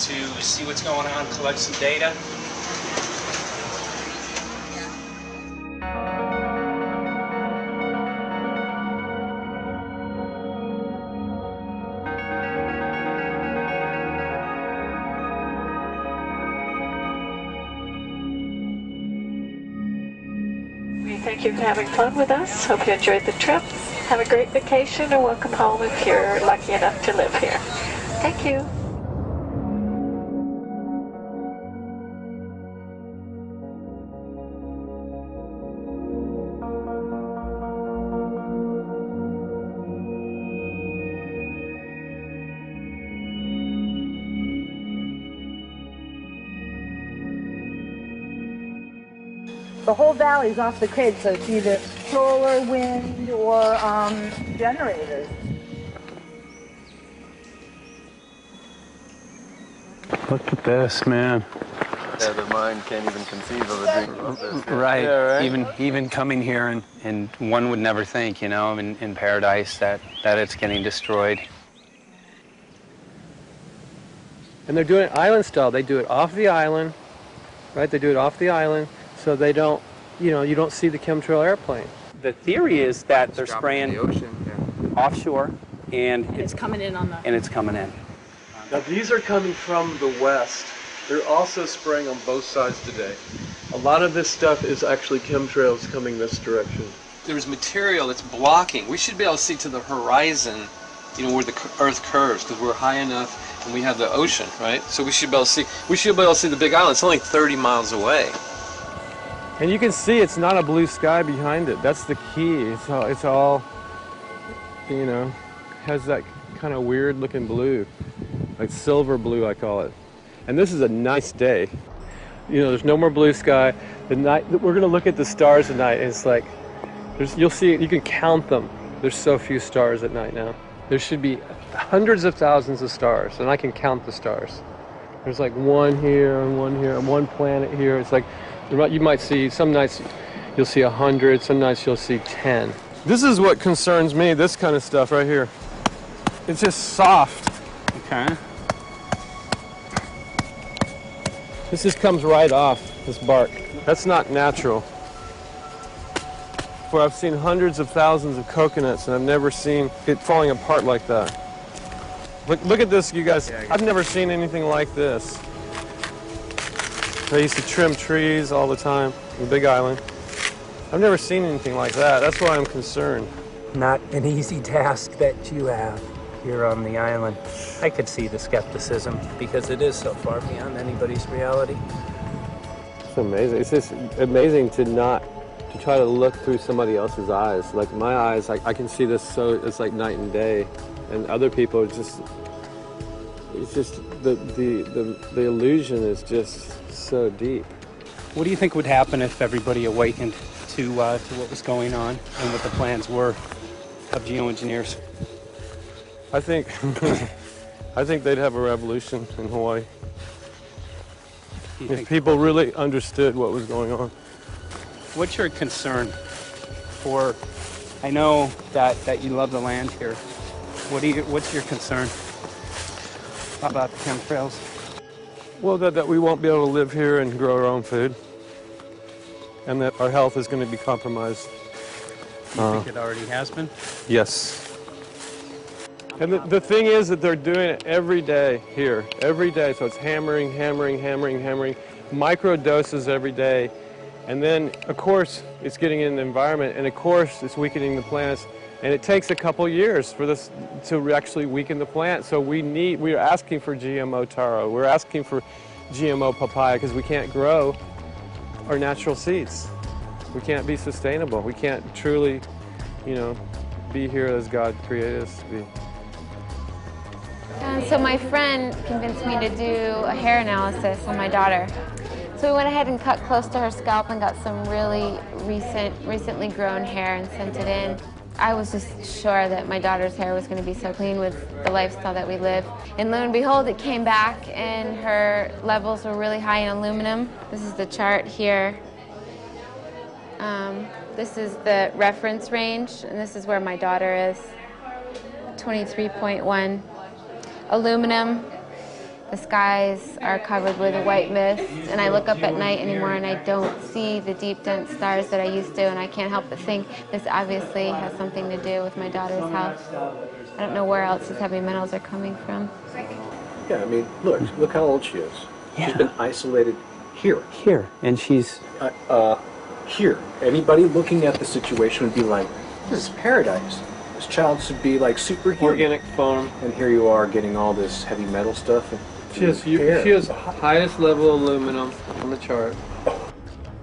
to see what's going on, collect some data. Thank you for having fun with us. Hope you enjoyed the trip. Have a great vacation and welcome home if you're lucky enough to live here. Thank you. The whole valley is off the grid, so it's either solar, wind, or generators. Look at this, man. Yeah, the mind can't even conceive of a dream of this. Right. Yeah, right. Even coming here, and one would never think, you know, in paradise that it's getting destroyed. And they're doing it island style. They do it off the island, right? They do it off the island, so they don't, you know, you don't see the chemtrail airplane. The theory is that they're spraying the ocean, offshore, and it's coming in on the... And it's coming in. Now these are coming from the west. They're also spraying on both sides today. A lot of this stuff is actually chemtrails coming this direction. There's material that's blocking. We should be able to see to the horizon, you know, where the Earth curves, because we're high enough and we have the ocean, right? So we should be able to see. We should be able to see the Big Island. It's only 30 miles away. And you can see it's not a blue sky behind it. That's the key. It's all, you know, has that kind of weird looking blue, like silver blue, I call it. And this is a nice day. You know, there's no more blue sky. The night, we're gonna look at the stars at night, and it's like, you'll see, you can count them. There's so few stars at night now. There should be hundreds of thousands of stars, and I can count the stars. There's like one here, and one planet here. It's like, you might see, some nights you'll see 100, some nights you'll see 10. This is what concerns me, this kind of stuff right here. It's just soft. Okay. This just comes right off, this bark. That's not natural. For I've seen hundreds of thousands of coconuts and I've never seen it falling apart like that. Look at this, you guys. I've never seen anything like this. I used to trim trees all the time in the Big Island. I've never seen anything like that. That's why I'm concerned. Not an easy task that you have here on the island. I could see the skepticism because it is so far beyond anybody's reality. It's amazing. It's just amazing to try to look through somebody else's eyes. Like my eyes, I can see this, so it's like night and day. And other people, it's just the illusion is just so deep. What do you think would happen if everybody awakened to what was going on and what the plans were of geoengineers? I think they'd have a revolution in Hawaii. If people really understood what was going on. What's your concern for, I know that you love the land here. What's your concern about the chemtrails? Well, that we won't be able to live here and grow our own food. And that our health is going to be compromised. You think it already has been? Yes. And the thing is that they're doing it every day here, every day. So it's hammering, micro doses every day. And then, of course, it's getting in the environment, and of course, it's weakening the plants. And it takes a couple years for this to actually weaken the plant. So we're asking for GMO taro. We're asking for GMO papaya because we can't grow our natural seeds. We can't be sustainable. We can't truly, you know, be here as God created us to be. So my friend convinced me to do a hair analysis on my daughter. So we went ahead and cut close to her scalp and got some really recently grown hair and sent it in. I was just sure that my daughter's hair was going to be so clean with the lifestyle that we live. And lo and behold, it came back and her levels were really high in aluminum. This is the chart here. This is the reference range, and this is where my daughter is, 23.1. Aluminum, The skies are covered with a white mist, and I look up at night anymore and I don't see the deep, dense stars that I used to, and I can't help but think this obviously has something to do with my daughter's health. I don't know where else these heavy metals are coming from. Yeah, I mean, look how old she is. Yeah. She's been isolated here. Here, and she's... Here. Anybody looking at the situation would be like, this is paradise. This child should be like superhuman. Organic farm. And here you are getting all this heavy metal stuff. And She has highest level aluminum on the chart.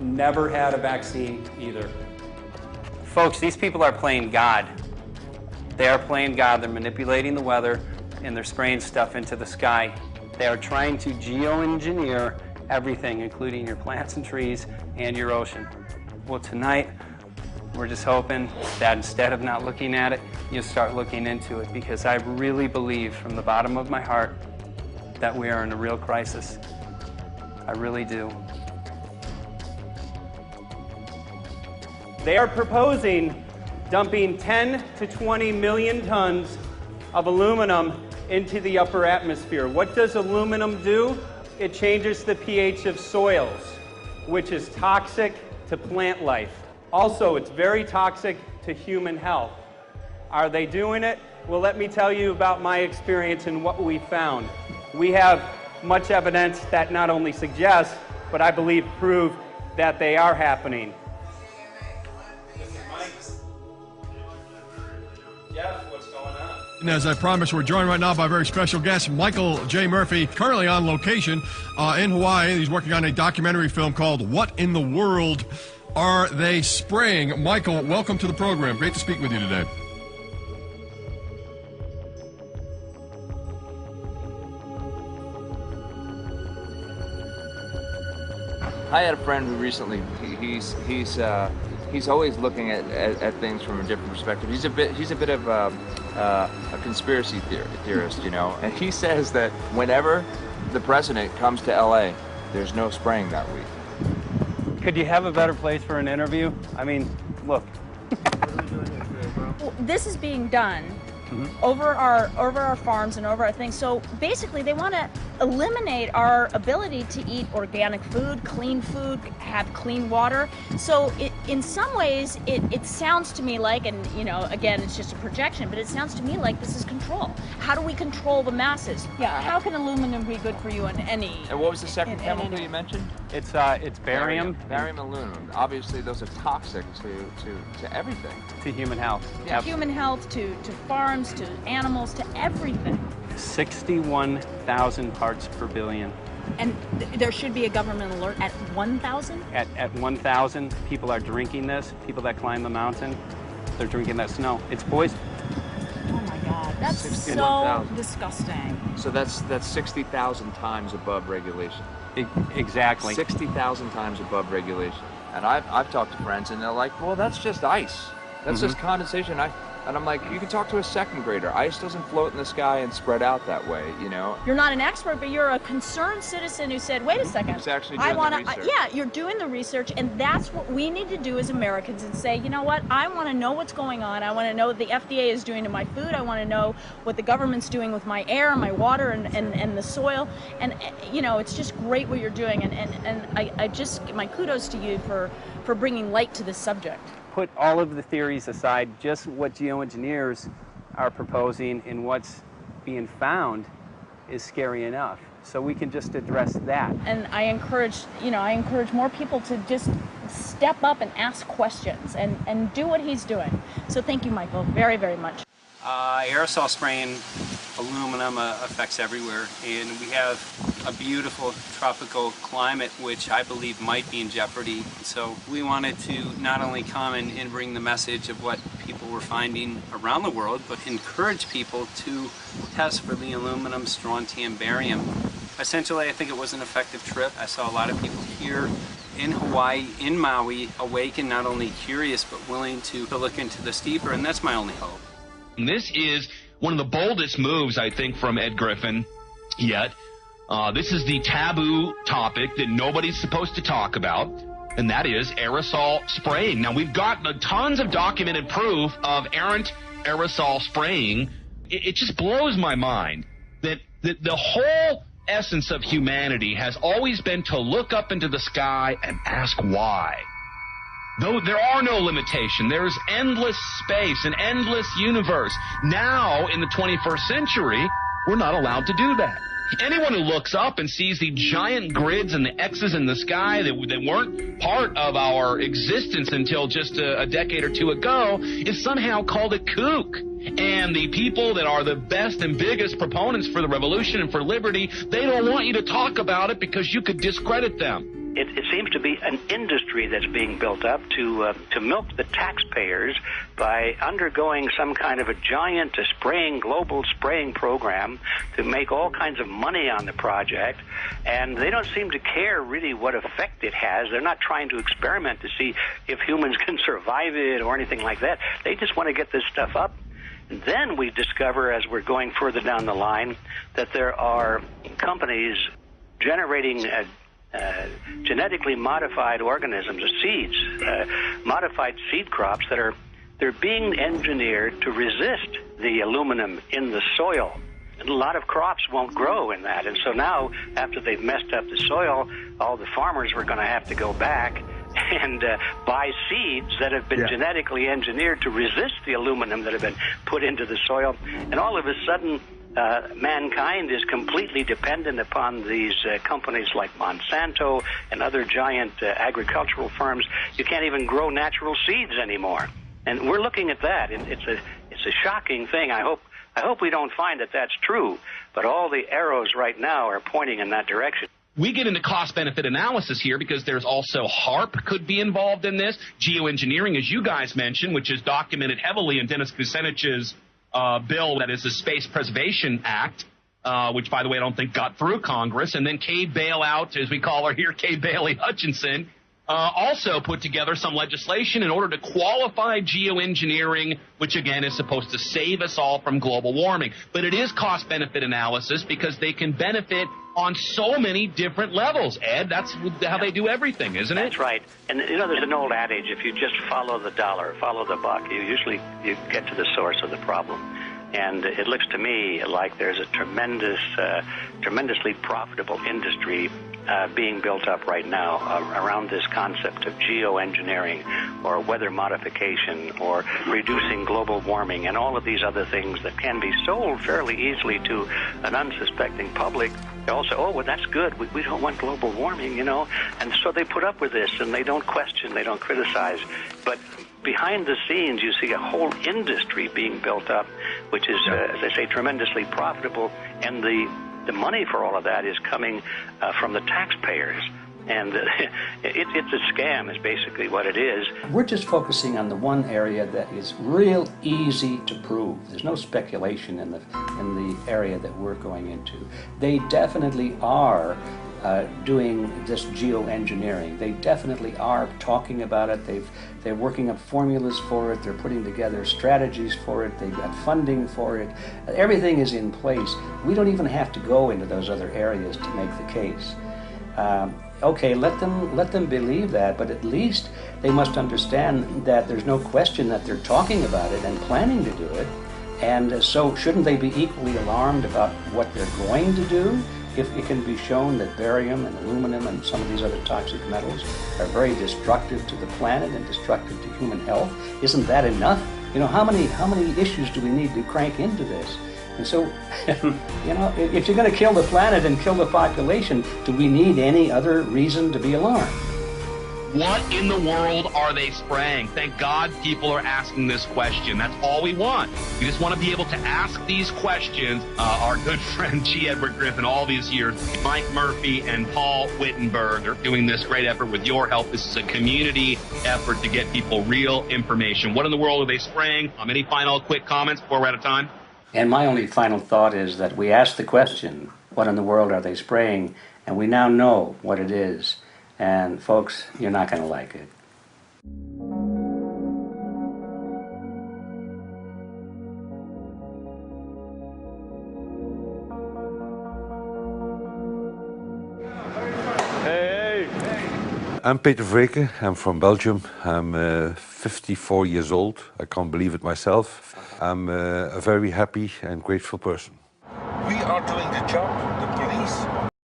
Never had a vaccine either. Folks, these people are playing God. They are playing God. They're manipulating the weather, and they're spraying stuff into the sky. They are trying to geoengineer everything, including your plants and trees and your ocean. Well, tonight, we're just hoping that instead of not looking at it, you'll start looking into it, because I really believe from the bottom of my heart that we are in a real crisis. I really do. They are proposing dumping 10 to 20 million tons of aluminum into the upper atmosphere. What does aluminum do? It changes the pH of soils, which is toxic to plant life. Also, it's very toxic to human health. Are they doing it? Well, let me tell you about my experience and what we found. We have much evidence that not only suggests, but I believe prove that they are happening. Jeff, what's going on? And as I promised, we're joined right now by a very special guest, Michael J. Murphy, currently on location in Hawaii. He's working on a documentary film called What in the World Are They Spraying? Michael, welcome to the program. Great to speak with you today. I had a friend who recently, he's always looking at things from a different perspective. He's a bit of a conspiracy theorist, you know, and he says that whenever the president comes to LA, there's no spraying that week. Could you have a better place for an interview? I mean, look. Well, this is being done over our farms and over our things. So basically, they want to eliminate our ability to eat organic food, have clean water. So in some ways, it sounds to me like, and you know, again, it's just a projection, but it sounds to me like this is control. How do we control the masses? Yeah. How can aluminum be good for you in any? And what was the second chemical you mentioned? It's barium. Barium and aluminum. Obviously, those are toxic to everything. To human health. Yeah. To human health, to farms, to animals, to everything. 61,000 parts per billion. And there should be a government alert at 1,000? At 1,000, people are drinking this. People that climb the mountain, they're drinking that snow. It's poison. Oh my God, that's so disgusting. So that's 60,000 times above regulation. Exactly. 60,000 times above regulation. And I've talked to friends, and they're like, well, that's just ice. That's just condensation. And I'm like, you can talk to a second grader. Ice doesn't float in the sky and spread out that way, you know? You're not an expert, but you're a concerned citizen who said, wait a second. Who's actually doing the research. Yeah, you're doing the research, and that's what we need to do as Americans and say, you know what, I want to know what's going on. I want to know what the FDA is doing to my food. I want to know what the government's doing with my air, my water, and the soil. And, you know, it's just great what you're doing. And I just, my kudos to you for bringing light to this subject. Put all of the theories aside, just what geoengineers are proposing and what's being found is scary enough. So we can just address that. And I encourage more people to just step up and ask questions and do what he's doing. So thank you, Michael, very, very much. Aerosol spraying aluminum affects everywhere, and we have a beautiful tropical climate which I believe might be in jeopardy. So we wanted to not only come and bring the message of what people were finding around the world, but encourage people to test for the aluminum, strontium, barium. Essentially, I think it was an effective trip. I saw a lot of people here in Hawaii, in Maui, awake and not only curious, but willing to look into this deeper, and that's my only hope. This is one of the boldest moves, I think, from Ed Griffin yet. This is the taboo topic that nobody's supposed to talk about, and that is aerosol spraying. Now, we've got tons of documented proof of errant aerosol spraying. It just blows my mind that the whole essence of humanity has always been to look up into the sky and ask why. Though there are no limitations, there is endless space, an endless universe. Now, in the 21st century, we're not allowed to do that. Anyone who looks up and sees the giant grids and the X's in the sky that weren't part of our existence until just a decade or two ago is somehow called a kook. And the people that are the best and biggest proponents for the revolution and for liberty, they don't want you to talk about it because you could discredit them. It seems to be an industry that's being built up to milk the taxpayers by undergoing some kind of a giant global spraying program to make all kinds of money on the project. And they don't seem to care really what effect it has. They're not trying to experiment to see if humans can survive it or anything like that. They just want to get this stuff up. And then we discover, as we're going further down the line, that there are companies generating genetically modified organisms, or seeds, modified seed crops they're being engineered to resist the aluminum in the soil. And a lot of crops won't grow in that. And so now, after they've messed up the soil, all the farmers were going to have to go back and buy seeds that have been genetically engineered to resist the aluminum that have been put into the soil. And all of a sudden, mankind is completely dependent upon these companies like Monsanto and other giant agricultural firms. You can't even grow natural seeds anymore. And we're looking at that. It's a shocking thing. I hope we don't find that that's true. But all the arrows right now are pointing in that direction. We get into cost-benefit analysis here because there's also HARP could be involved in this. Geoengineering, as you guys mentioned, which is documented heavily in Dennis Kucinich's bill, that is the Space Preservation Act, which, by the way, I don't think got through Congress. And then Kay Bailout, as we call her here, Kay Bailey Hutchinson, also put together some legislation in order to qualify geoengineering, which, again, is supposed to save us all from global warming. But it is cost-benefit analysis because they can benefit on so many different levels. Ed, that's how they do everything, isn't it? That's right. And, you know, there's an old adage, if you just follow the dollar, follow the buck, you get to the source of the problem. And it looks to me like there's a tremendously profitable industry being built up right now around this concept of geoengineering or weather modification or reducing global warming and all of these other things that can be sold fairly easily to an unsuspecting public. They all say, oh, well, that's good. We don't want global warming, you know. And so they put up with this, and they don't question, they don't criticize. But behind the scenes, you see a whole industry being built up, which is, as I say, tremendously profitable. And the money for all of that is coming from the taxpayers. And it's a scam is basically what it is. We're just focusing on the one area that is real easy to prove. There's no speculation in the area that we're going into. They definitely are doing this geoengineering. They definitely are talking about it. They're working up formulas for it. They're putting together strategies for it. They've got funding for it. Everything is in place. We don't even have to go into those other areas to make the case. Okay, let them believe that, but at least they must understand that there's no question that they're talking about it and planning to do it. And so shouldn't they be equally alarmed about what they're going to do if it can be shown that barium and aluminum and some of these other toxic metals are very destructive to the planet and destructive to human health? Isn't that enough? You know, how many issues do we need to crank into this? And so, you know, if you're going to kill the planet and kill the population, do we need any other reason to be alarmed? What in the world are they spraying? Thank God people are asking this question. That's all we want. We just want to be able to ask these questions. Our good friend G. Edward Griffin, all these years, Mike Murphy and Paul Wittenberg are doing this great effort with your help. This is a community effort to get people real information. What in the world are they spraying? Any final quick comments before we're out of time? And my only final thought is that we asked the question, what in the world are they spraying? And we now know what it is. And folks, you're not going to like it. Hey! I'm Peter Vreken. I'm from Belgium. I'm 54 years old. I can't believe it myself. I'm a very happy and grateful person.